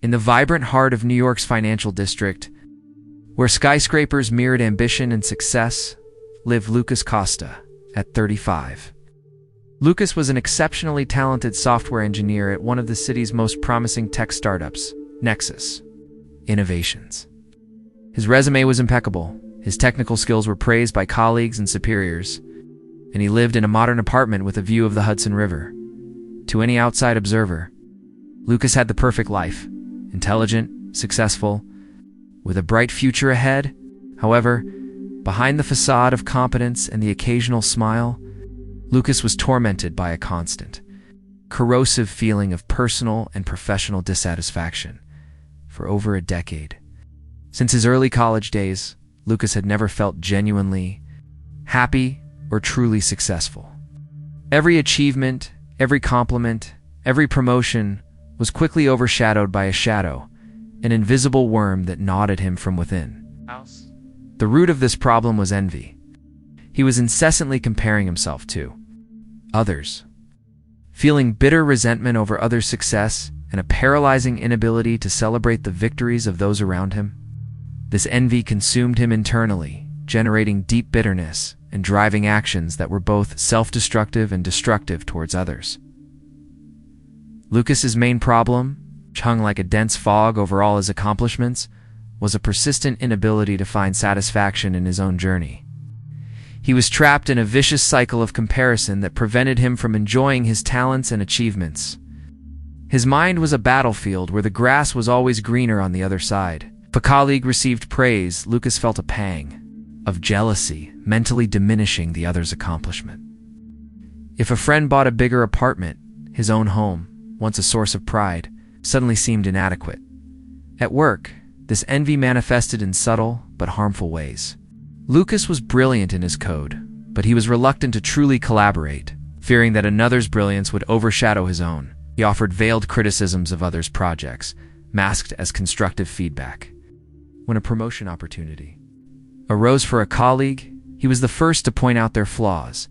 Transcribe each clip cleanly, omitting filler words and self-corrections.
In the vibrant heart of New York's financial district, where skyscrapers mirrored ambition and success, lived Lucas Costa at 35. Lucas was an exceptionally talented software engineer at one of the city's most promising tech startups, Nexus Innovations. His resume was impeccable, his technical skills were praised by colleagues and superiors, and he lived in a modern apartment with a view of the Hudson River. To any outside observer, Lucas had the perfect life, intelligent, successful, with a bright future ahead. However, behind the facade of competence and the occasional smile, Lucas was tormented by a constant, corrosive feeling of personal and professional dissatisfaction for over a decade. Since his early college days, Lucas had never felt genuinely happy or truly successful. Every achievement, every compliment, every promotion was quickly overshadowed by a shadow, an invisible worm that gnawed at him from within. The root of this problem was envy. He was incessantly comparing himself to others, feeling bitter resentment over others' success and a paralyzing inability to celebrate the victories of those around him. This envy consumed him internally, generating deep bitterness and driving actions that were both self-destructive and destructive towards others. Lucas's main problem, which hung like a dense fog over all his accomplishments, was a persistent inability to find satisfaction in his own journey. He was trapped in a vicious cycle of comparison that prevented him from enjoying his talents and achievements. His mind was a battlefield where the grass was always greener on the other side. If a colleague received praise, Lucas felt a pang of jealousy, mentally diminishing the other's accomplishment. If a friend bought a bigger apartment, his own home, once a source of pride, suddenly seemed inadequate. At work, this envy manifested in subtle but harmful ways. Lucas was brilliant in his code, but he was reluctant to truly collaborate, fearing that another's brilliance would overshadow his own. He offered veiled criticisms of others' projects, masked as constructive feedback. When a promotion opportunity arose for a colleague, he was the first to point out their flaws,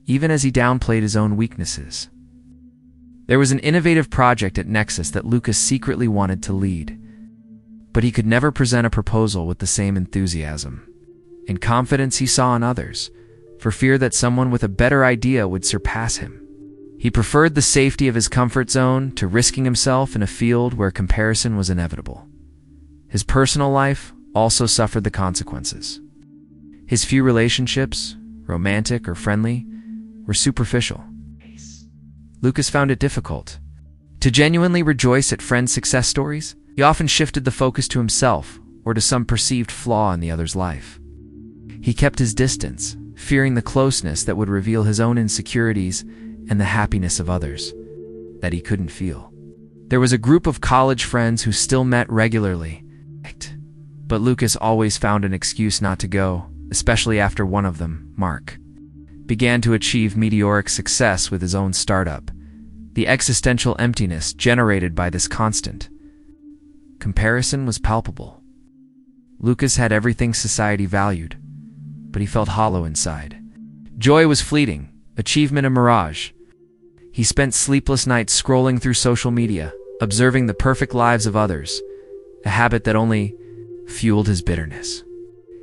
even as he downplayed his own weaknesses. There was an innovative project at Nexus that Lucas secretly wanted to lead, but he could never present a proposal with the same enthusiasm and confidence he saw in others, for fear that someone with a better idea would surpass him. He preferred the safety of his comfort zone to risking himself in a field where comparison was inevitable. His personal life also suffered the consequences. His few relationships, romantic or friendly, were superficial. Lucas found it difficult to genuinely rejoice at friends' success stories. He often shifted the focus to himself or to some perceived flaw in the other's life. He kept his distance, fearing the closeness that would reveal his own insecurities and the happiness of others that he couldn't feel. There was a group of college friends who still met regularly, but Lucas always found an excuse not to go, especially after one of them, Mark, began to achieve meteoric success with his own startup. The existential emptiness generated by this constant comparison was palpable. Lucas had everything society valued, but he felt hollow inside. Joy was fleeting, achievement a mirage. He spent sleepless nights scrolling through social media, observing the perfect lives of others, a habit that only fueled his bitterness.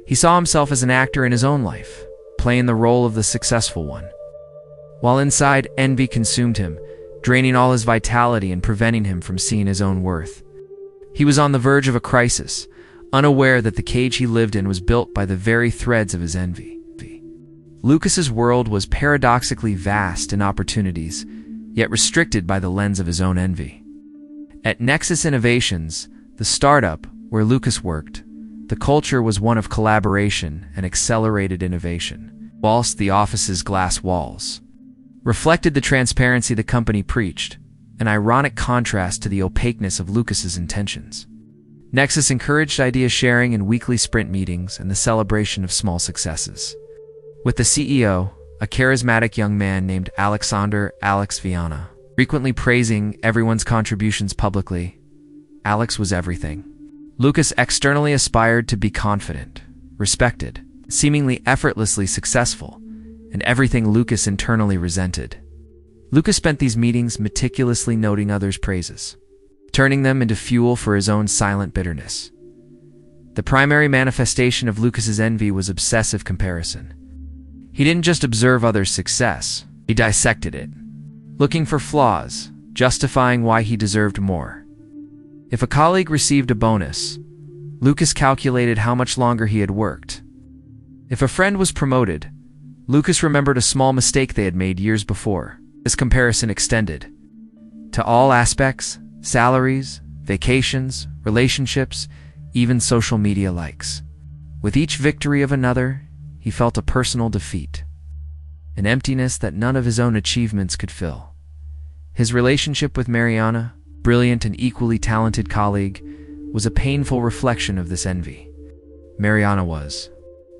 He saw himself as an actor in his own life, playing the role of the successful one. While inside, envy consumed him, draining all his vitality and preventing him from seeing his own worth. He was on the verge of a crisis, unaware that the cage he lived in was built by the very threads of his envy. Lucas's world was paradoxically vast in opportunities, yet restricted by the lens of his own envy. At Nexus Innovations, the startup where Lucas worked, the culture was one of collaboration and accelerated innovation, whilst the office's glass walls reflected the transparency the company preached, an ironic contrast to the opaqueness of Lucas's intentions. Nexus encouraged idea sharing in weekly sprint meetings and the celebration of small successes. With the CEO, a charismatic young man named Alexander Alex Viana, frequently praising everyone's contributions publicly, Alex was everything. Lucas externally aspired to be confident, respected, seemingly effortlessly successful, and everything Lucas internally resented. Lucas spent these meetings meticulously noting others' praises, turning them into fuel for his own silent bitterness. The primary manifestation of Lucas's envy was obsessive comparison. He didn't just observe others' success, he dissected it, looking for flaws, justifying why he deserved more. If a colleague received a bonus, Lucas calculated how much longer he had worked. If a friend was promoted, Lucas remembered a small mistake they had made years before. This comparison extended to all aspects: salaries, vacations, relationships, even social media likes. With each victory of another, he felt a personal defeat, an emptiness that none of his own achievements could fill. His relationship with Mariana, brilliant and equally talented colleague, was a painful reflection of this envy. Mariana was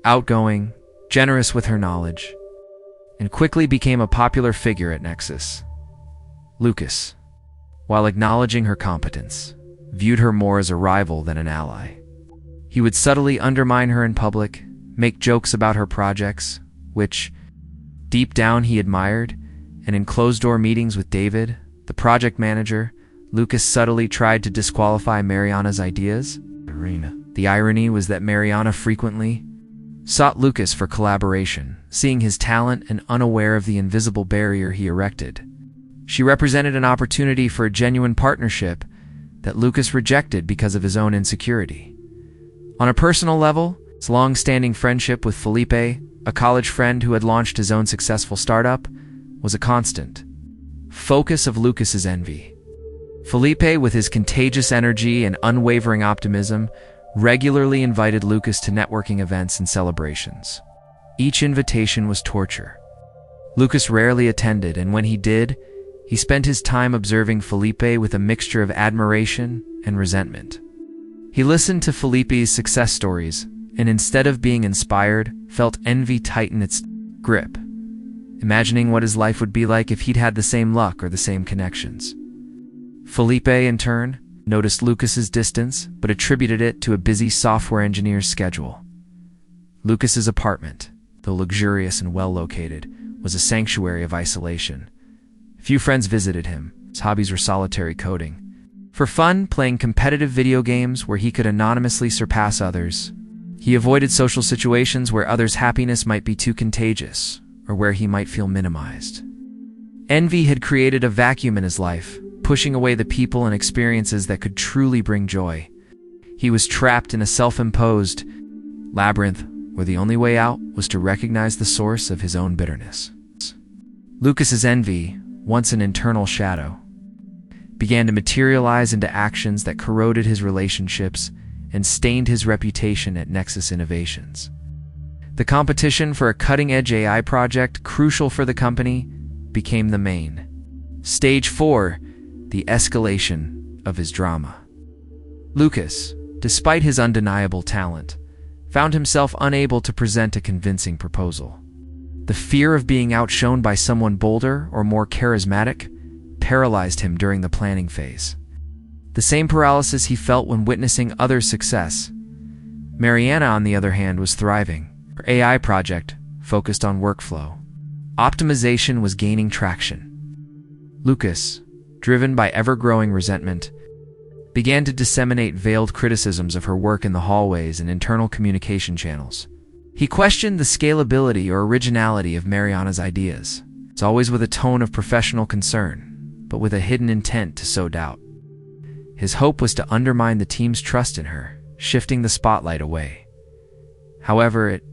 outgoing, generous with her knowledge, and quickly became a popular figure at Nexus. Lucas, while acknowledging her competence, viewed her more as a rival than an ally. He would subtly undermine her in public, make jokes about her projects, which, deep down, he admired, and in closed-door meetings with David, the project manager, Lucas subtly tried to disqualify Mariana's ideas. The irony was that Mariana frequently sought Lucas for collaboration, seeing his talent and unaware of the invisible barrier he erected. She represented an opportunity for a genuine partnership that Lucas rejected because of his own insecurity. On a personal level, his long-standing friendship with Felipe, a college friend who had launched his own successful startup, was a constant focus of Lucas's envy. Felipe, with his contagious energy and unwavering optimism, regularly invited Lucas to networking events and celebrations. Each invitation was torture. Lucas rarely attended, and when he did, he spent his time observing Felipe with a mixture of admiration and resentment. He listened to Felipe's success stories, and instead of being inspired, felt envy tighten its grip, imagining what his life would be like if he'd had the same luck or the same connections. Felipe, in turn, noticed Lucas's distance, but attributed it to a busy software engineer's schedule. Lucas's apartment, though luxurious and well-located, was a sanctuary of isolation. Few friends visited him. His hobbies were solitary coding. For fun, playing competitive video games where he could anonymously surpass others. He avoided social situations where others' happiness might be too contagious, or where he might feel minimized. Envy had created a vacuum in his life, pushing away the people and experiences that could truly bring joy. He was trapped in a self-imposed labyrinth where the only way out was to recognize the source of his own bitterness. Lucas's envy, once an internal shadow, began to materialize into actions that corroded his relationships and stained his reputation at Nexus Innovations. The competition for a cutting-edge AI project crucial for the company became the main Stage 4, the escalation of his drama. Lucas, despite his undeniable talent, found himself unable to present a convincing proposal. The fear of being outshone by someone bolder or more charismatic paralyzed him during the planning phase. The same paralysis he felt when witnessing others' success. Mariana, on the other hand, was thriving. Her AI project focused on workflow optimization was gaining traction. Lucas, driven by ever-growing resentment, began to disseminate veiled criticisms of her work in the hallways and internal communication channels. He questioned the scalability or originality of Mariana's ideas. It's always with a tone of professional concern, but with a hidden intent to sow doubt. His hope was to undermine the team's trust in her, shifting the spotlight away. However, it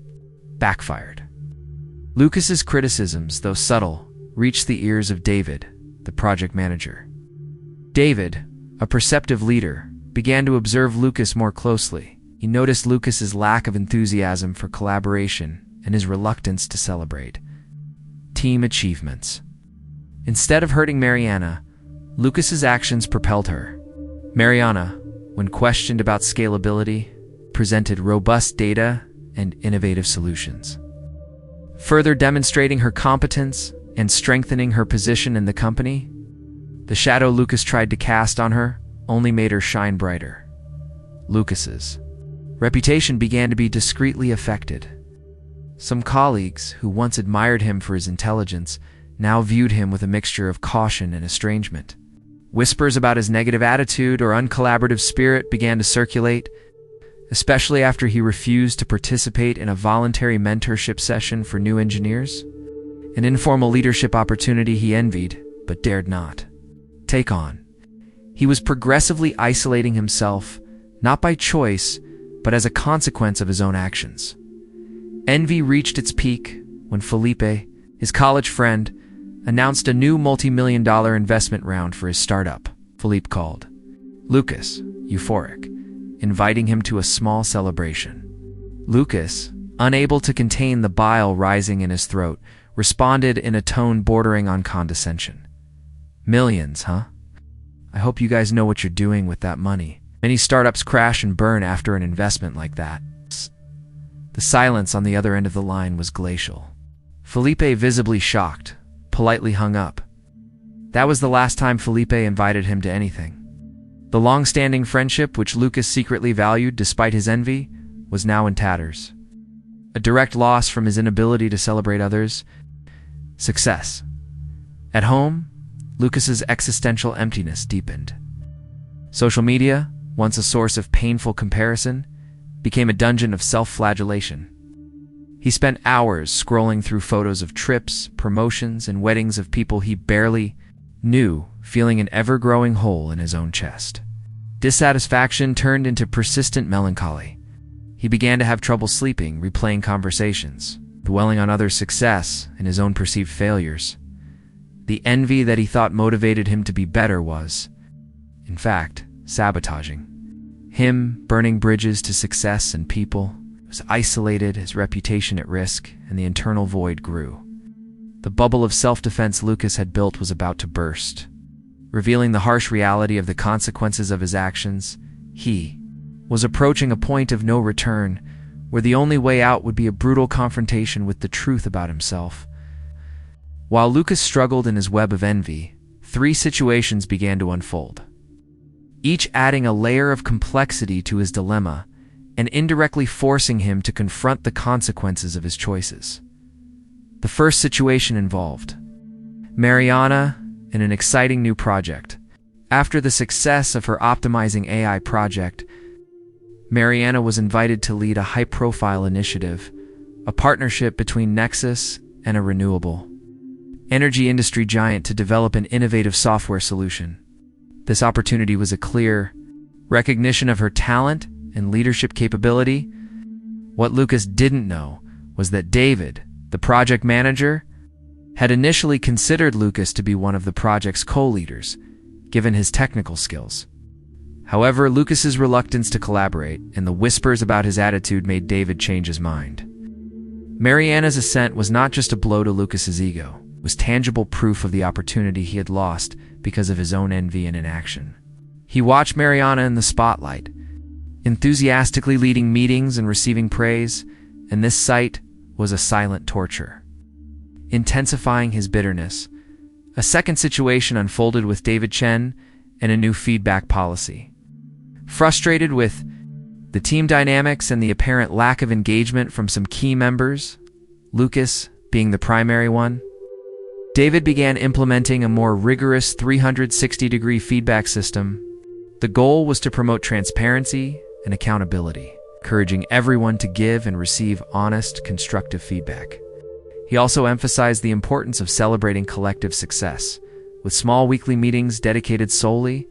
backfired. Lucas's criticisms, though subtle, reached the ears of David, the project manager. David, a perceptive leader, began to observe Lucas more closely. He noticed Lucas's lack of enthusiasm for collaboration and his reluctance to celebrate team achievements. Instead of hurting Mariana, Lucas's actions propelled her. Mariana, when questioned about scalability, presented robust data and innovative solutions, further demonstrating her competence and strengthening her position in the company. The shadow Lucas tried to cast on her only made her shine brighter. Lucas's reputation began to be discreetly affected. Some colleagues, who once admired him for his intelligence, now viewed him with a mixture of caution and estrangement. Whispers about his negative attitude or uncollaborative spirit began to circulate, especially after he refused to participate in a voluntary mentorship session for new engineers, an informal leadership opportunity he envied but dared not take on. He was progressively isolating himself, not by choice, but as a consequence of his own actions. Envy reached its peak when Felipe, his college friend, announced a new multi-million-dollar investment round for his startup. Felipe called Lucas, euphoric, inviting him to a small celebration. Lucas, unable to contain the bile rising in his throat, responded in a tone bordering on condescension. "Millions, huh? I hope you guys know what you're doing with that money. Many startups crash and burn after an investment like that." The silence on the other end of the line was glacial. Felipe, visibly shocked, politely hung up. That was the last time Felipe invited him to anything. The long-standing friendship, which Lucas secretly valued despite his envy, was now in tatters. A direct loss from his inability to celebrate others' success. At home, Lucas's existential emptiness deepened. Social media, once a source of painful comparison, became a dungeon of self-flagellation. He spent hours scrolling through photos of trips, promotions, and weddings of people he barely knew, feeling an ever-growing hole in his own chest. Dissatisfaction turned into persistent melancholy. He began to have trouble sleeping, replaying conversations, dwelling on others' success and his own perceived failures. The envy that he thought motivated him to be better was, in fact, sabotaging him, burning bridges to success and people. He was isolated, his reputation at risk, and the internal void grew. The bubble of self-defense Lucas had built was about to burst. Revealing the harsh reality of the consequences of his actions, he was approaching a point of no return, where the only way out would be a brutal confrontation with the truth about himself. While Lucas struggled in his web of envy, 3 situations began to unfold, each adding a layer of complexity to his dilemma and indirectly forcing him to confront the consequences of his choices. The first situation involved Mariana in an exciting new project. After the success of her optimizing AI project, Mariana was invited to lead a high-profile initiative, a partnership between Nexus and a renewable energy industry giant to develop an innovative software solution. This opportunity was a clear recognition of her talent and leadership capability. What Lucas didn't know was that David, the project manager, had initially considered Lucas to be one of the project's co-leaders, given his technical skills. However, Lucas's reluctance to collaborate and the whispers about his attitude made David change his mind. Mariana's ascent was not just a blow to Lucas's ego. It was tangible proof of the opportunity he had lost because of his own envy and inaction. He watched Mariana in the spotlight, enthusiastically leading meetings and receiving praise, and this sight was a silent torture. Intensifying his bitterness, a second situation unfolded with David Chen and a new feedback policy. Frustrated with the team dynamics and the apparent lack of engagement from some key members, Lucas being the primary one, David began implementing a more rigorous 360-degree feedback system. The goal was to promote transparency and accountability, encouraging everyone to give and receive honest, constructive feedback. He also emphasized the importance of celebrating collective success, with small weekly meetings dedicated solely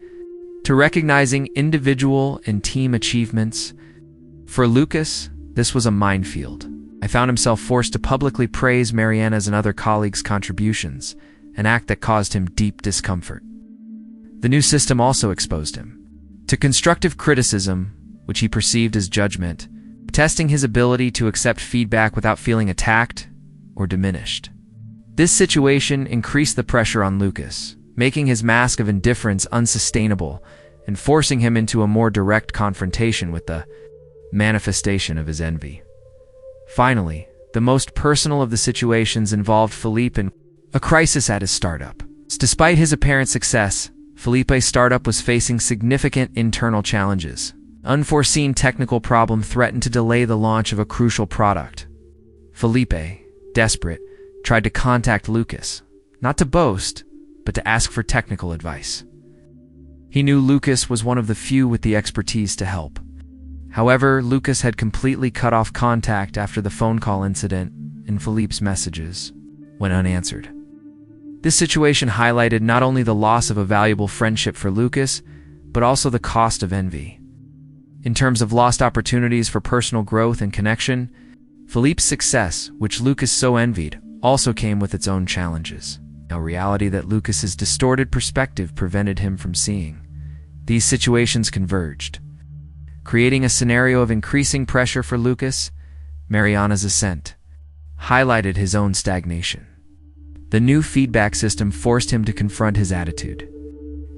to recognizing individual and team achievements. For Lucas, this was a minefield. I found himself forced to publicly praise Mariana's and other colleagues' contributions, an act that caused him deep discomfort. The new system also exposed him to constructive criticism, which he perceived as judgment, testing his ability to accept feedback without feeling attacked or diminished. This situation increased the pressure on Lucas, making his mask of indifference unsustainable and forcing him into a more direct confrontation with the manifestation of his envy. Finally, the most personal of the situations involved Felipe in a crisis at his startup. Despite his apparent success, Felipe's startup was facing significant internal challenges. Unforeseen technical problem threatened to delay the launch of a crucial product. Felipe, desperate, tried to contact Lucas, not to boast, but to ask for technical advice. He knew Lucas was one of the few with the expertise to help. However, Lucas had completely cut off contact after the phone call incident, and Philippe's messages went unanswered. This situation highlighted not only the loss of a valuable friendship for Lucas, but also the cost of envy. In terms of lost opportunities for personal growth and connection, Philippe's success, which Lucas so envied, also came with its own challenges. A reality that Lucas's distorted perspective prevented him from seeing. These situations converged, creating a scenario of increasing pressure for Lucas. Mariana's ascent highlighted his own stagnation. The new feedback system forced him to confront his attitude,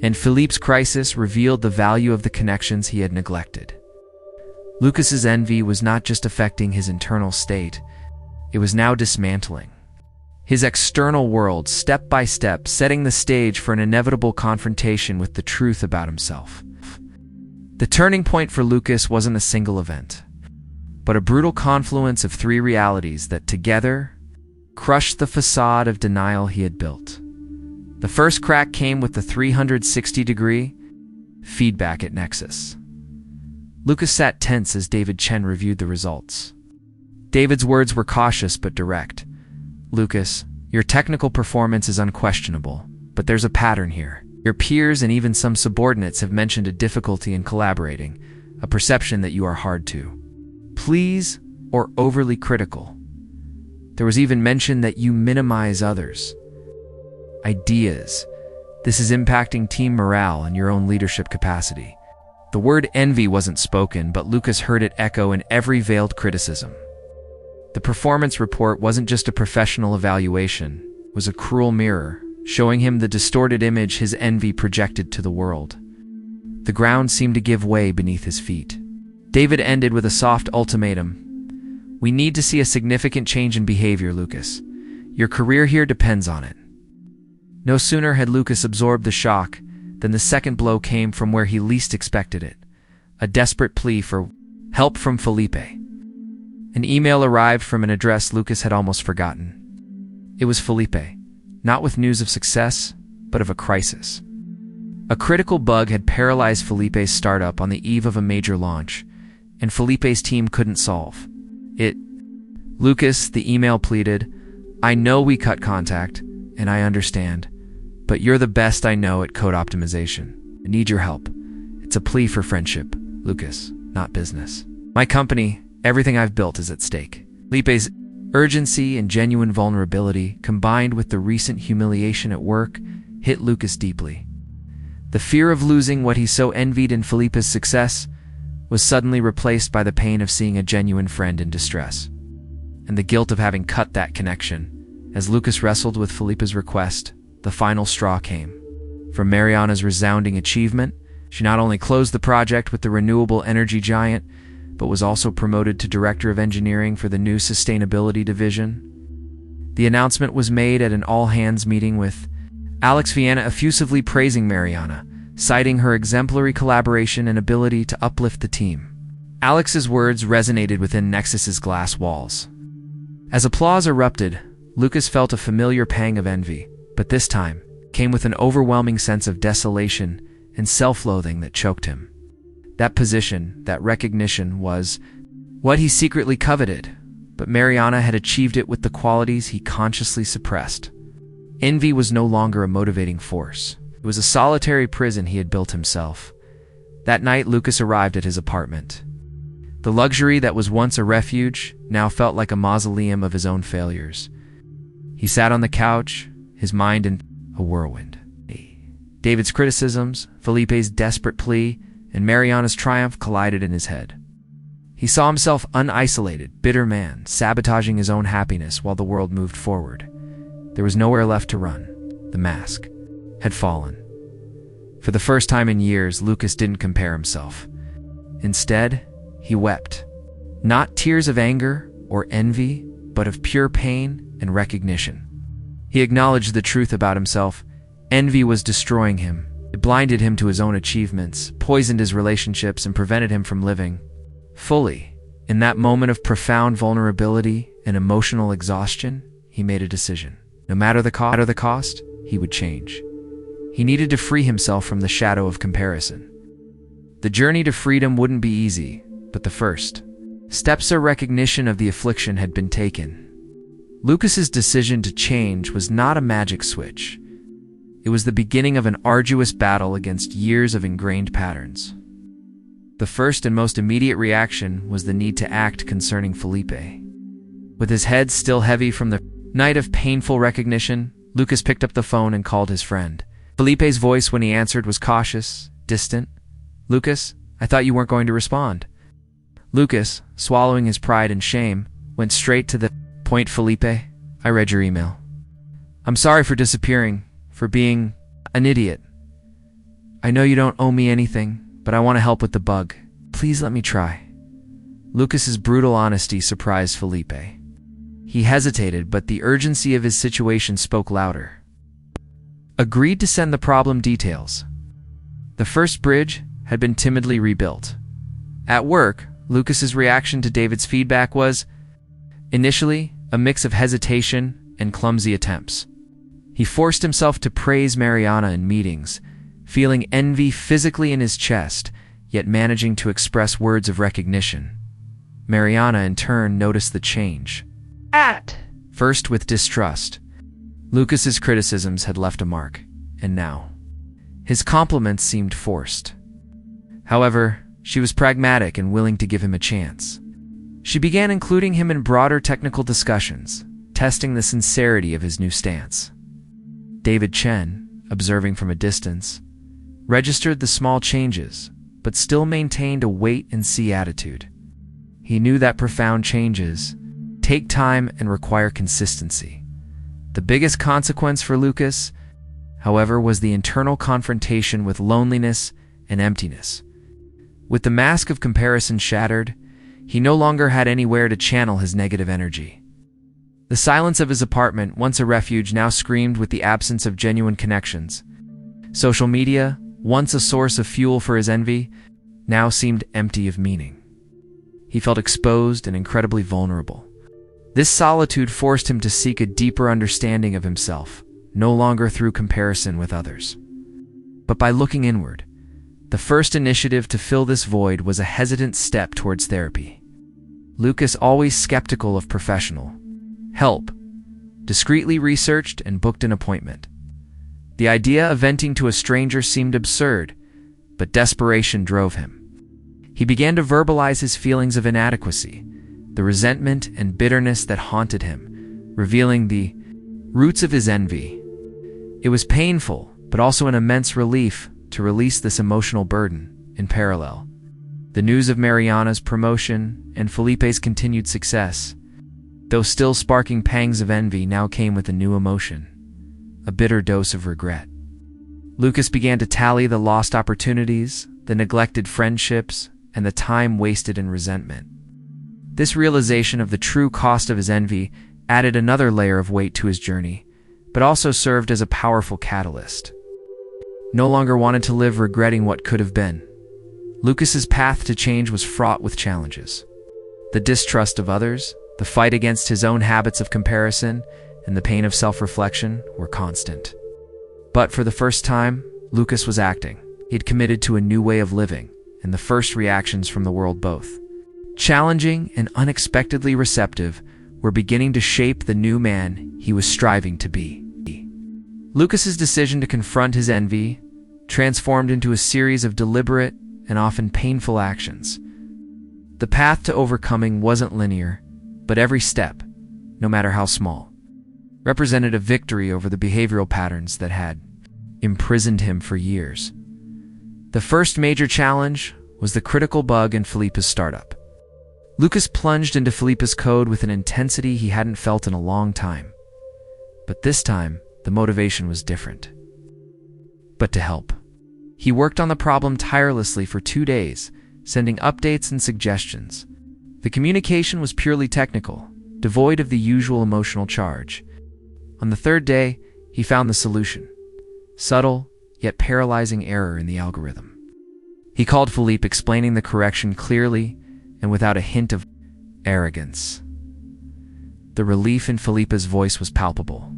and Philippe's crisis revealed the value of the connections he had neglected. Lucas's envy was not just affecting his internal state, it was now dismantling his external world, step by step, setting the stage for an inevitable confrontation with the truth about himself. The turning point for Lucas wasn't a single event, but a brutal confluence of three realities that together crushed the facade of denial he had built. The first crack came with the 360-degree feedback at Nexus. Lucas sat tense as David Chen reviewed the results. David's words were cautious but direct. "Lucas, your technical performance is unquestionable, but there's a pattern here. Your peers and even some subordinates have mentioned a difficulty in collaborating, a perception that you are hard to please or overly critical. There was even mention that you minimize others' ideas. This is impacting team morale and your own leadership capacity." The word envy wasn't spoken, but Lucas heard it echo in every veiled criticism. The performance report wasn't just a professional evaluation, it was a cruel mirror, showing him the distorted image his envy projected to the world. The ground seemed to give way beneath his feet. David ended with a soft ultimatum. "We need to see a significant change in behavior, Lucas. Your career here depends on it." No sooner had Lucas absorbed the shock than the second blow came from where he least expected it, a desperate plea for help from Felipe. An email arrived from an address Lucas had almost forgotten. It was Felipe, not with news of success, but of a crisis. A critical bug had paralyzed Felipe's startup on the eve of a major launch, and Felipe's team couldn't solve it. "Lucas," the email pleaded, "I know we cut contact, and I understand, but you're the best I know at code optimization. I need your help. It's a plea for friendship, Lucas, not business. My company, everything I've built is at stake." Felipe's urgency and genuine vulnerability, combined with the recent humiliation at work, hit Lucas deeply. The fear of losing what he so envied in Felipe's success was suddenly replaced by the pain of seeing a genuine friend in distress, and the guilt of having cut that connection. As Lucas wrestled with Felipe's request, the final straw came. From Mariana's resounding achievement, she not only closed the project with the renewable energy giant, but was also promoted to Director of Engineering for the new Sustainability Division. The announcement was made at an all-hands meeting with Alex Viana effusively praising Mariana, citing her exemplary collaboration and ability to uplift the team. Alex's words resonated within Nexus's glass walls. As applause erupted, Lucas felt a familiar pang of envy, but this time came with an overwhelming sense of desolation and self-loathing that choked him. That position, that recognition, was what he secretly coveted, but Mariana had achieved it with the qualities he consciously suppressed. Envy was no longer a motivating force. It was a solitary prison he had built himself. That night, Lucas arrived at his apartment. The luxury that was once a refuge now felt like a mausoleum of his own failures. He sat on the couch, his mind in a whirlwind. David's criticisms, Felipe's desperate plea, and Mariana's triumph collided in his head. He saw himself an isolated, bitter man, sabotaging his own happiness while the world moved forward. There was nowhere left to run. The mask had fallen. For the first time in years, Lucas didn't compare himself. Instead, he wept. Not tears of anger or envy, but of pure pain and recognition. He acknowledged the truth about himself. Envy was destroying him. It blinded him to his own achievements, poisoned his relationships, and prevented him from living fully. In that moment of profound vulnerability and emotional exhaustion, he made a decision. No matter the cost, he would change. He needed to free himself from the shadow of comparison. The journey to freedom wouldn't be easy, but the first steps of recognition of the affliction had been taken. Lucas's decision to change was not a magic switch. It was the beginning of an arduous battle against years of ingrained patterns. The first and most immediate reaction was the need to act concerning Felipe. With his head still heavy from the night of painful recognition, Lucas picked up the phone and called his friend. Felipe's voice when he answered was cautious, distant. "Lucas, I thought you weren't going to respond." Lucas, swallowing his pride and shame, went straight to the point. "Felipe, I read your email. I'm sorry for disappearing, for being an idiot. I know you don't owe me anything, but I want to help with the bug. Please let me try." Lucas's brutal honesty surprised Felipe. He hesitated, but the urgency of his situation spoke louder. Agreed to send the problem details. The first bridge had been timidly rebuilt. At work, Lucas's reaction to David's feedback was, initially, a mix of hesitation and clumsy attempts. He forced himself to praise Mariana in meetings, feeling envy physically in his chest, yet managing to express words of recognition. Mariana, in turn, noticed the change. At first with distrust. Lucas's criticisms had left a mark, and now his compliments seemed forced. However, she was pragmatic and willing to give him a chance. She began including him in broader technical discussions, testing the sincerity of his new stance. David Chen, observing from a distance, registered the small changes, but still maintained a wait-and-see attitude. He knew that profound changes take time and require consistency. The biggest consequence for Lucas, however, was the internal confrontation with loneliness and emptiness. With the mask of comparison shattered, he no longer had anywhere to channel his negative energy. The silence of his apartment, once a refuge, now screamed with the absence of genuine connections. Social media, once a source of fuel for his envy, now seemed empty of meaning. He felt exposed and incredibly vulnerable. This solitude forced him to seek a deeper understanding of himself, no longer through comparison with others, but by looking inward. The first initiative to fill this void was a hesitant step towards therapy. Lucas, always skeptical of professional help, discreetly researched and booked an appointment. The idea of venting to a stranger seemed absurd, but desperation drove him. He began to verbalize his feelings of inadequacy, the resentment and bitterness that haunted him, revealing the roots of his envy. It was painful, but also an immense relief to release this emotional burden. In parallel, the news of Mariana's promotion and Felipe's continued success, though still sparking pangs of envy, now came with a new emotion, a bitter dose of regret. Lucas began to tally the lost opportunities, the neglected friendships, and the time wasted in resentment. This realization of the true cost of his envy added another layer of weight to his journey, but also served as a powerful catalyst. No longer wanted to live regretting what could have been. Lucas's path to change was fraught with challenges. The distrust of others, the fight against his own habits of comparison, and the pain of self-reflection were constant. But for the first time, Lucas was acting. He had committed to a new way of living, and the first reactions from the world, both challenging and unexpectedly receptive, were beginning to shape the new man he was striving to be. Lucas's decision to confront his envy transformed into a series of deliberate and often painful actions. The path to overcoming wasn't linear, but every step, no matter how small, represented a victory over the behavioral patterns that had imprisoned him for years. The first major challenge was the critical bug in Felipe's startup. Lucas plunged into Felipe's code with an intensity he hadn't felt in a long time. But this time, the motivation was different. But to help. He worked on the problem tirelessly for 2 days, sending updates and suggestions. The communication was purely technical, devoid of the usual emotional charge. On the third day, he found the solution. Subtle, yet paralyzing error in the algorithm. He called Felipe, explaining the correction clearly and without a hint of arrogance. The relief in Felipe's voice was palpable.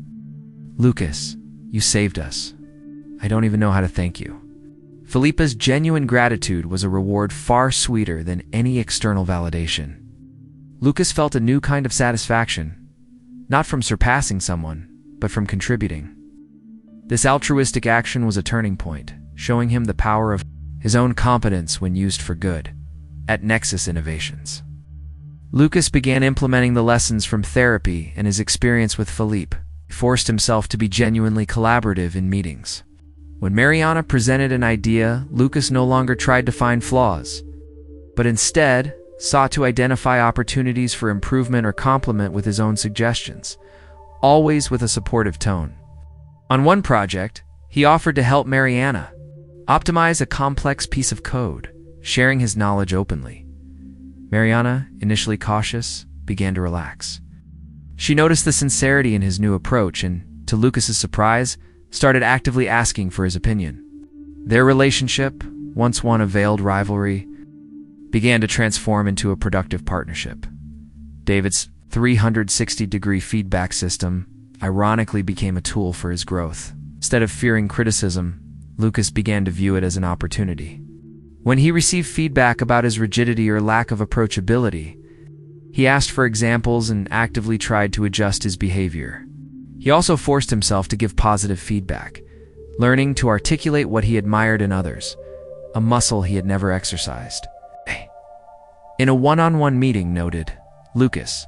"Lucas, you saved us. I don't even know how to thank you." Felipe's genuine gratitude was a reward far sweeter than any external validation. Lucas felt a new kind of satisfaction, not from surpassing someone, but from contributing. This altruistic action was a turning point, showing him the power of his own competence when used for good. At Nexus Innovations, Lucas began implementing the lessons from therapy and his experience with Felipe. He forced himself to be genuinely collaborative in meetings. When Mariana presented an idea, Lucas no longer tried to find flaws, but instead sought to identify opportunities for improvement or complement with his own suggestions, always with a supportive tone. On one project, he offered to help Mariana optimize a complex piece of code, sharing his knowledge openly. Mariana, initially cautious, began to relax. She noticed the sincerity in his new approach and, to Lucas's surprise, started actively asking for his opinion. Their relationship, once one of veiled rivalry, began to transform into a productive partnership. David's 360-degree feedback system ironically became a tool for his growth. Instead of fearing criticism, Lucas began to view it as an opportunity. When he received feedback about his rigidity or lack of approachability, he asked for examples and actively tried to adjust his behavior. He also forced himself to give positive feedback, learning to articulate what he admired in others, a muscle he had never exercised. In a one-on-one meeting noted, "Lucas,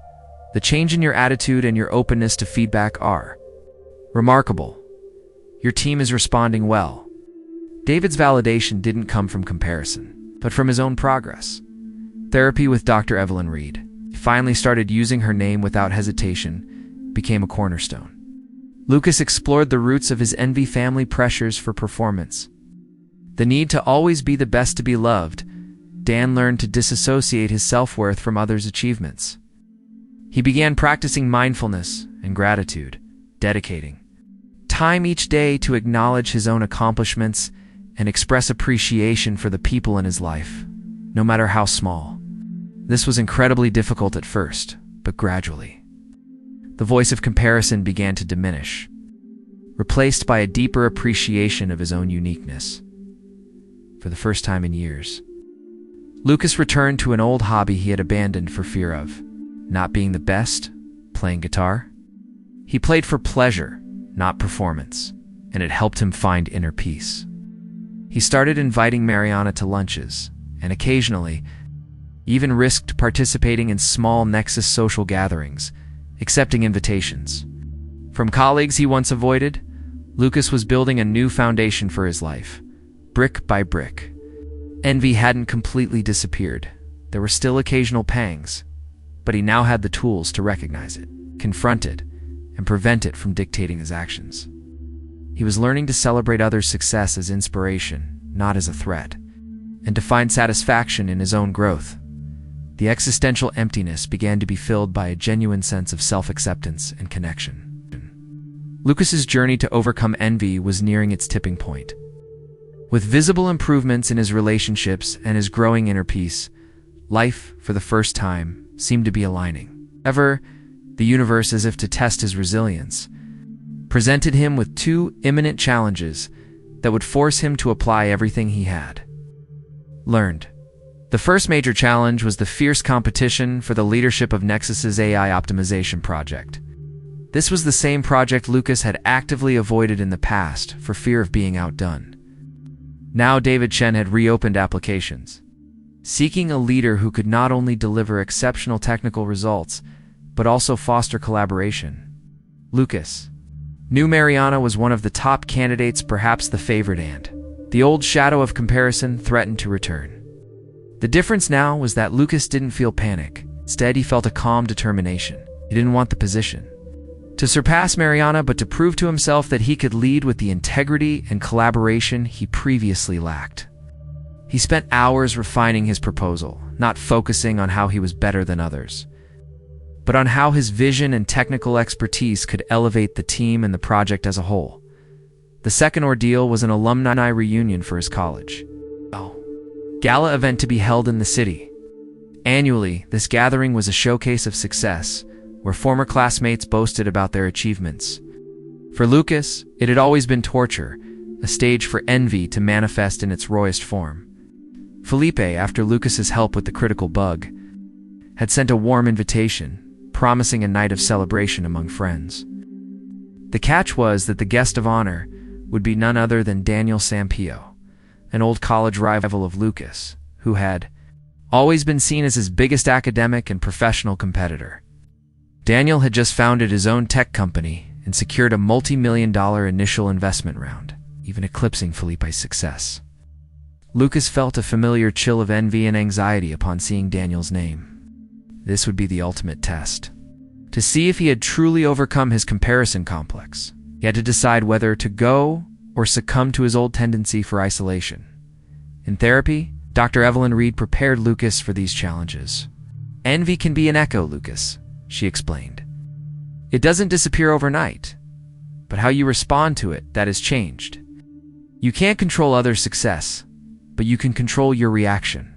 the change in your attitude and your openness to feedback are remarkable. Your team is responding well." David's validation didn't come from comparison, but from his own progress. Therapy with Dr. Evelyn Reed, he finally started using her name without hesitation, became a cornerstone. Lucas explored the roots of his envy, family pressures for performance, the need to always be the best to be loved. Dan learned to disassociate his self-worth from others' achievements. He began practicing mindfulness and gratitude, dedicating time each day to acknowledge his own accomplishments and express appreciation for the people in his life, no matter how small. This was incredibly difficult at first, but gradually, the voice of comparison began to diminish, replaced by a deeper appreciation of his own uniqueness. For the first time in years, Lucas returned to an old hobby he had abandoned for fear of not being the best, playing guitar. He played for pleasure, not performance, and it helped him find inner peace. He started inviting Mariana to lunches, and occasionally even risked participating in small Nexus social gatherings, accepting invitations. From colleagues he once avoided, Lucas was building a new foundation for his life, brick by brick. Envy hadn't completely disappeared. There were still occasional pangs, but he now had the tools to recognize it, confront it, and prevent it from dictating his actions. He was learning to celebrate others' success as inspiration, not as a threat, and to find satisfaction in his own growth. The existential emptiness began to be filled by a genuine sense of self-acceptance and connection. Lucas's journey to overcome envy was nearing its tipping point. With visible improvements in his relationships and his growing inner peace, life, for the first time, seemed to be aligning. However, the universe, as if to test his resilience, presented him with two imminent challenges that would force him to apply everything he had learned. The first major challenge was the fierce competition for the leadership of Nexus's AI optimization project. This was the same project Lucas had actively avoided in the past for fear of being outdone. Now David Chen had reopened applications, seeking a leader who could not only deliver exceptional technical results, but also foster collaboration. Lucas knew Mariana was one of the top candidates, perhaps the favorite, and the old shadow of comparison threatened to return. The difference now was that Lucas didn't feel panic. Instead, he felt a calm determination. He didn't want the position to surpass Mariana, but to prove to himself that he could lead with the integrity and collaboration he previously lacked. He spent hours refining his proposal, not focusing on how he was better than others, but on how his vision and technical expertise could elevate the team and the project as a whole. The second ordeal was an alumni reunion for his college. Gala event to be held in the city. Annually, this gathering was a showcase of success, where former classmates boasted about their achievements. For Lucas, it had always been torture, a stage for envy to manifest in its rawest form. Felipe, after Lucas's help with the critical bug, had sent a warm invitation, promising a night of celebration among friends. The catch was that the guest of honor would be none other than Daniel Sampaio, an old college rival of Lucas, who had always been seen as his biggest academic and professional competitor. Daniel had just founded his own tech company and secured a multi-million-dollar initial investment round, even eclipsing Felipe's success. Lucas felt a familiar chill of envy and anxiety upon seeing Daniel's name. This would be the ultimate test. To see if he had truly overcome his comparison complex, he had to decide whether to go or succumb to his old tendency for isolation. In therapy, Dr. Evelyn Reed prepared Lucas for these challenges. Envy can be an echo, Lucas, she explained. It doesn't disappear overnight, but how you respond to it, that is changed. You can't control others' success, but you can control your reaction.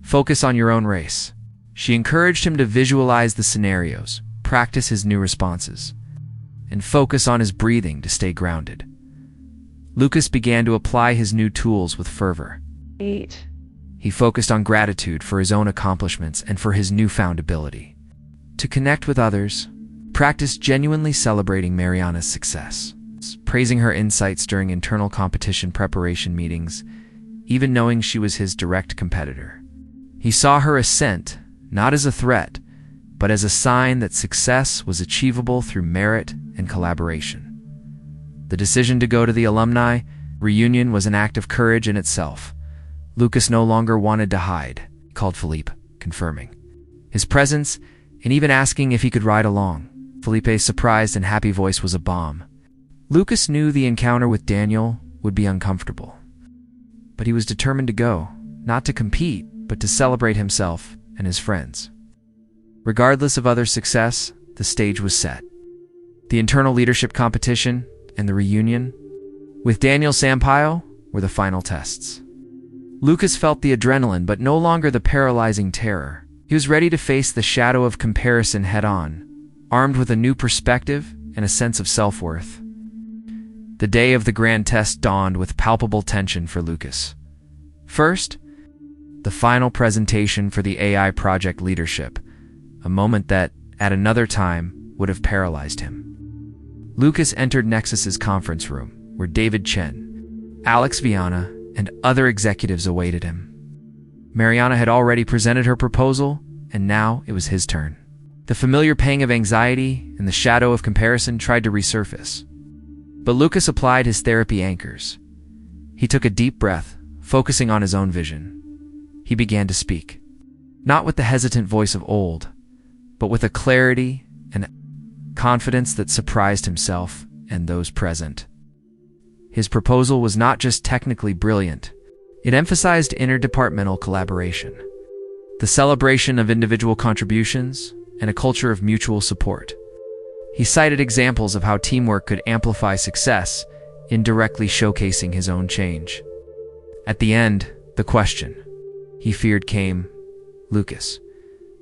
Focus on your own race. She encouraged him to visualize the scenarios, practice his new responses, and focus on his breathing to stay grounded. Lucas began to apply his new tools with fervor. 8. He focused on gratitude for his own accomplishments and for his newfound ability to connect with others. Practice genuinely celebrating Mariana's success, praising her insights during internal competition preparation meetings, even knowing she was his direct competitor. He saw her ascent not as a threat, but as a sign that success was achievable through merit and collaboration. The decision to go to the alumni reunion was an act of courage in itself. Lucas no longer wanted to hide, he called Felipe, confirming his presence and even asking if he could ride along. Felipe's surprised and happy voice was a bomb. Lucas knew the encounter with Daniel would be uncomfortable, but he was determined to go, not to compete, but to celebrate himself and his friends. Regardless of others' success, the stage was set. The internal leadership competition and the reunion with Daniel Sampaio were the final tests. Lucas felt the adrenaline, but no longer the paralyzing terror. He was ready to face the shadow of comparison head-on, armed with a new perspective and a sense of self-worth. The day of the grand test dawned with palpable tension for Lucas. First, the final presentation for the AI project leadership, a moment that, at another time, would have paralyzed him. Lucas entered Nexus's conference room, where David Chen, Alex Viana, and other executives awaited him. Mariana had already presented her proposal, and now it was his turn. The familiar pang of anxiety and the shadow of comparison tried to resurface. But Lucas applied his therapy anchors. He took a deep breath, focusing on his own vision. He began to speak, not with the hesitant voice of old, but with a clarity and confidence that surprised himself and those present. His proposal was not just technically brilliant, it emphasized interdepartmental collaboration, the celebration of individual contributions, and a culture of mutual support. He cited examples of how teamwork could amplify success, indirectly showcasing his own change. At the end, the question he feared came, Lucas,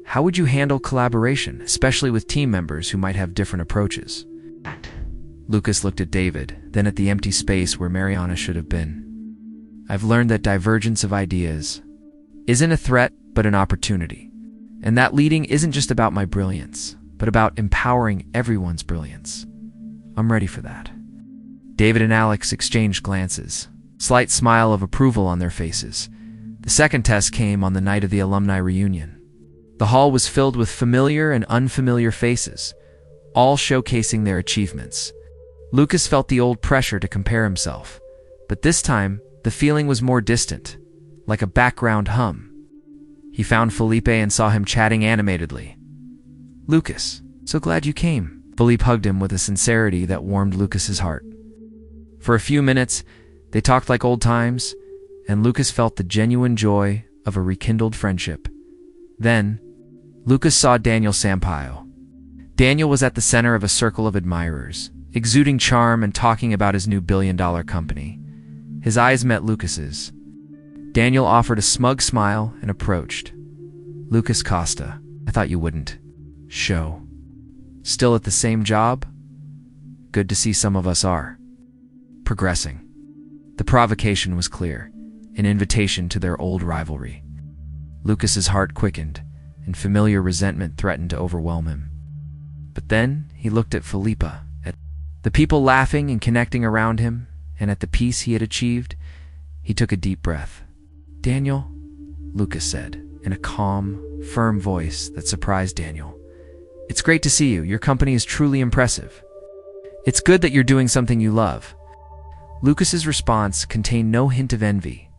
how would you handle collaboration, especially with team members who might have different approaches? Lucas looked at David, then at the empty space where Mariana should have been. I've learned that divergence of ideas isn't a threat, but an opportunity. And that leading isn't just about my brilliance, but about empowering everyone's brilliance. I'm ready for that. David and Alex exchanged glances, slight smile of approval on their faces. The second test came on the night of the alumni reunion. The hall was filled with familiar and unfamiliar faces, all showcasing their achievements. Lucas felt the old pressure to compare himself, but this time, the feeling was more distant, like a background hum. He found Felipe and saw him chatting animatedly. Lucas, so glad you came. Felipe hugged him with a sincerity that warmed Lucas's heart. For a few minutes, they talked like old times, and Lucas felt the genuine joy of a rekindled friendship. Then, Lucas saw Daniel Sampaio. Daniel was at the center of a circle of admirers, exuding charm and talking about his new billion-dollar company. His eyes met Lucas's. Daniel offered a smug smile and approached. Lucas Costa, I thought you wouldn't. Show. Still at the same job? Good to see some of us are progressing. The provocation was clear, an invitation to their old rivalry. Lucas's heart quickened, and familiar resentment threatened to overwhelm him. But then he looked at Felipa, at the people laughing and connecting around him, and at the peace he had achieved. He took a deep breath. "Daniel," Lucas said, in a calm, firm voice that surprised Daniel. "It's great to see you. Your company is truly impressive. It's good that you're doing something you love." Lucas's response contained no hint of envy,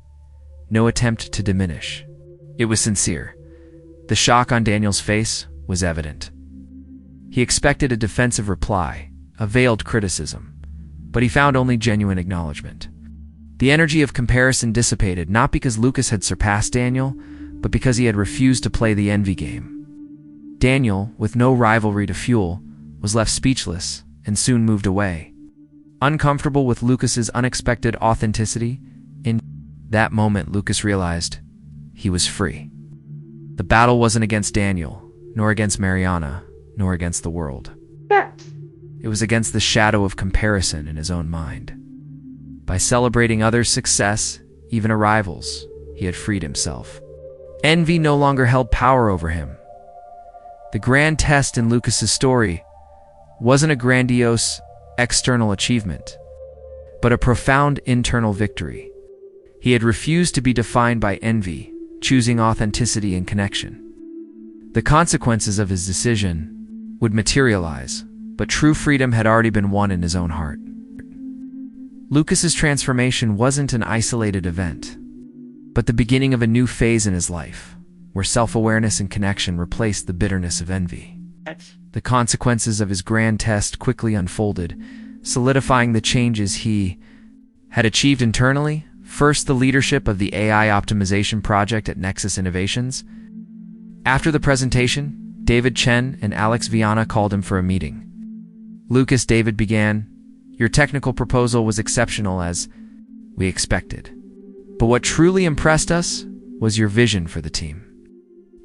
no attempt to diminish. It was sincere. The shock on Daniel's face was evident. He expected a defensive reply, a veiled criticism, but he found only genuine acknowledgement. The energy of comparison dissipated, not because Lucas had surpassed Daniel, but because he had refused to play the envy game. Daniel, with no rivalry to fuel, was left speechless and soon moved away. Uncomfortable with Lucas's unexpected authenticity, in that moment Lucas realized he was free. The battle wasn't against Daniel, nor against Mariana, nor against the world. It was against the shadow of comparison in his own mind. By celebrating others' success, even a rival's, he had freed himself. Envy no longer held power over him. The grand test in Lucas's story wasn't a grandiose external achievement, but a profound internal victory. He had refused to be defined by envy, choosing authenticity and connection. The consequences of his decision would materialize, but true freedom had already been won in his own heart. Lucas's transformation wasn't an isolated event, but the beginning of a new phase in his life, where self-awareness and connection replaced the bitterness of envy. The consequences of his grand test quickly unfolded, solidifying the changes he had achieved internally. First, the leadership of the AI optimization project at Nexus Innovations. After the presentation, David Chen and Alex Viana called him for a meeting. "Lucas," David began, "your technical proposal was exceptional as we expected. But what truly impressed us was your vision for the team.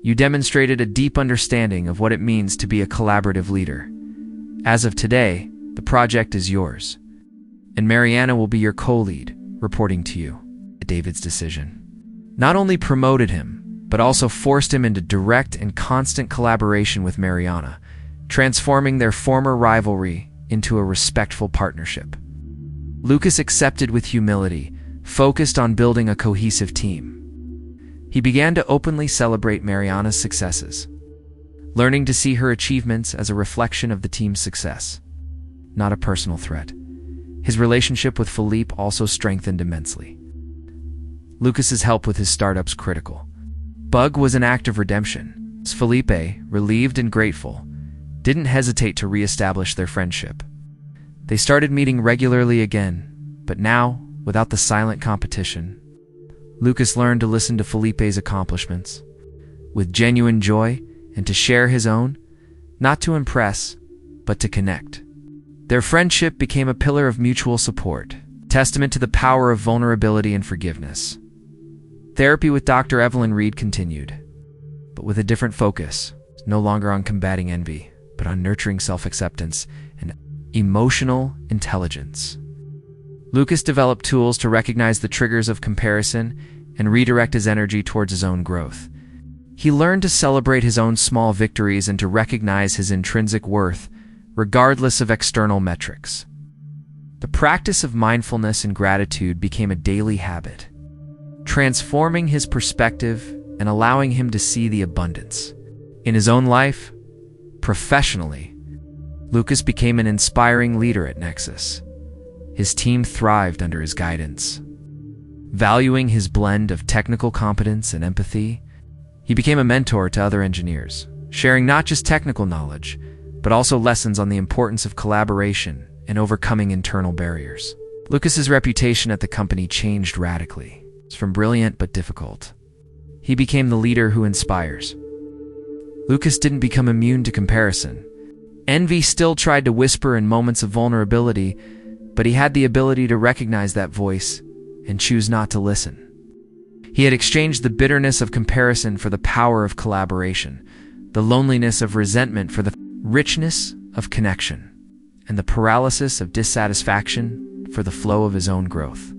You demonstrated a deep understanding of what it means to be a collaborative leader. As of today, the project is yours, and Mariana will be your co-lead, reporting to you." David's decision not only promoted him, but also forced him into direct and constant collaboration with Mariana, transforming their former rivalry into a respectful partnership. Lucas accepted with humility, focused on building a cohesive team. He began to openly celebrate Mariana's successes, learning to see her achievements as a reflection of the team's success, not a personal threat. His relationship with Philippe also strengthened immensely. Lucas's help with his startup's critical. Bug was an act of redemption. Felipe, relieved and grateful, didn't hesitate to re-establish their friendship. They started meeting regularly again, but now, without the silent competition, Lucas learned to listen to Felipe's accomplishments with genuine joy and to share his own, not to impress, but to connect. Their friendship became a pillar of mutual support, testament to the power of vulnerability and forgiveness. Therapy with Dr. Evelyn Reed continued, but with a different focus, no longer on combating envy, but on nurturing self-acceptance and emotional intelligence. Lucas developed tools to recognize the triggers of comparison and redirect his energy towards his own growth. He learned to celebrate his own small victories and to recognize his intrinsic worth, regardless of external metrics. The practice of mindfulness and gratitude became a daily habit, transforming his perspective and allowing him to see the abundance. In his own life, professionally, Lucas became an inspiring leader at Nexus. His team thrived under his guidance. Valuing his blend of technical competence and empathy, he became a mentor to other engineers, sharing not just technical knowledge, but also lessons on the importance of collaboration and overcoming internal barriers. Lucas's reputation at the company changed radically. From brilliant but difficult, he became the leader who inspires. Lucas didn't become immune to comparison. Envy still tried to whisper in moments of vulnerability, but he had the ability to recognize that voice and choose not to listen. He had exchanged the bitterness of comparison for the power of collaboration, the loneliness of resentment for the richness of connection, and the paralysis of dissatisfaction for the flow of his own growth.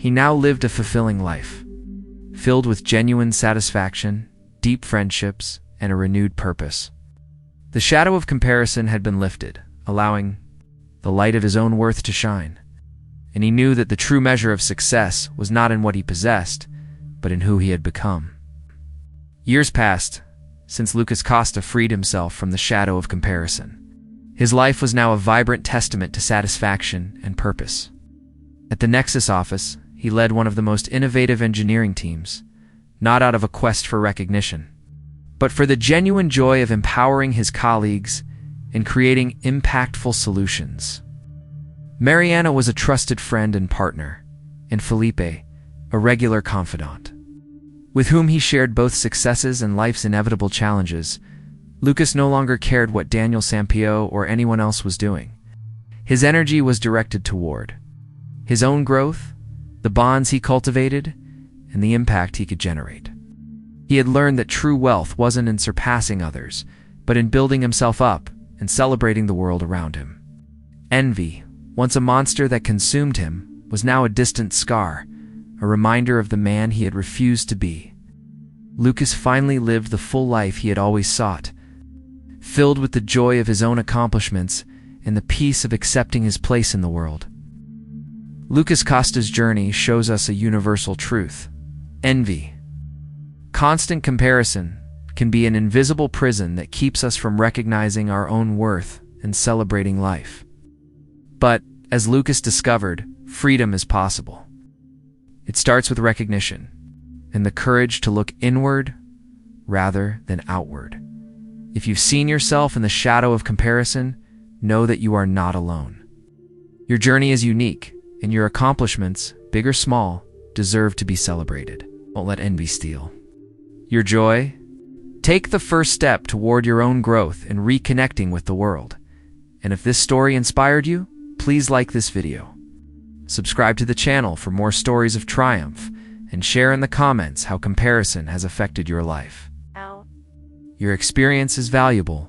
He now lived a fulfilling life, filled with genuine satisfaction, deep friendships, and a renewed purpose. The shadow of comparison had been lifted, allowing the light of his own worth to shine, and he knew that the true measure of success was not in what he possessed, but in who he had become. Years passed since Lucas Costa freed himself from the shadow of comparison. His life was now a vibrant testament to satisfaction and purpose. At the Nexus office, he led one of the most innovative engineering teams, not out of a quest for recognition, but for the genuine joy of empowering his colleagues and creating impactful solutions. Mariana was a trusted friend and partner, and Felipe, a regular confidant. With whom he shared both successes and life's inevitable challenges, Lucas no longer cared what Daniel Sampio or anyone else was doing. His energy was directed toward his own growth, the bonds he cultivated, and the impact he could generate. He had learned that true wealth wasn't in surpassing others, but in building himself up and celebrating the world around him. Envy, once a monster that consumed him, was now a distant scar, a reminder of the man he had refused to be. Lucas finally lived the full life he had always sought, filled with the joy of his own accomplishments and the peace of accepting his place in the world. Lucas Costa's journey shows us a universal truth: envy. Constant comparison can be an invisible prison that keeps us from recognizing our own worth and celebrating life. But, as Lucas discovered, freedom is possible. It starts with recognition and the courage to look inward rather than outward. If you've seen yourself in the shadow of comparison, know that you are not alone. Your journey is unique, and your accomplishments, big or small, deserve to be celebrated. Don't let envy steal your joy. Take the first step toward your own growth and reconnecting with the world. And if this story inspired you, please like this video. Subscribe to the channel for more stories of triumph, and share in the comments how comparison has affected your life. Your experience is valuable,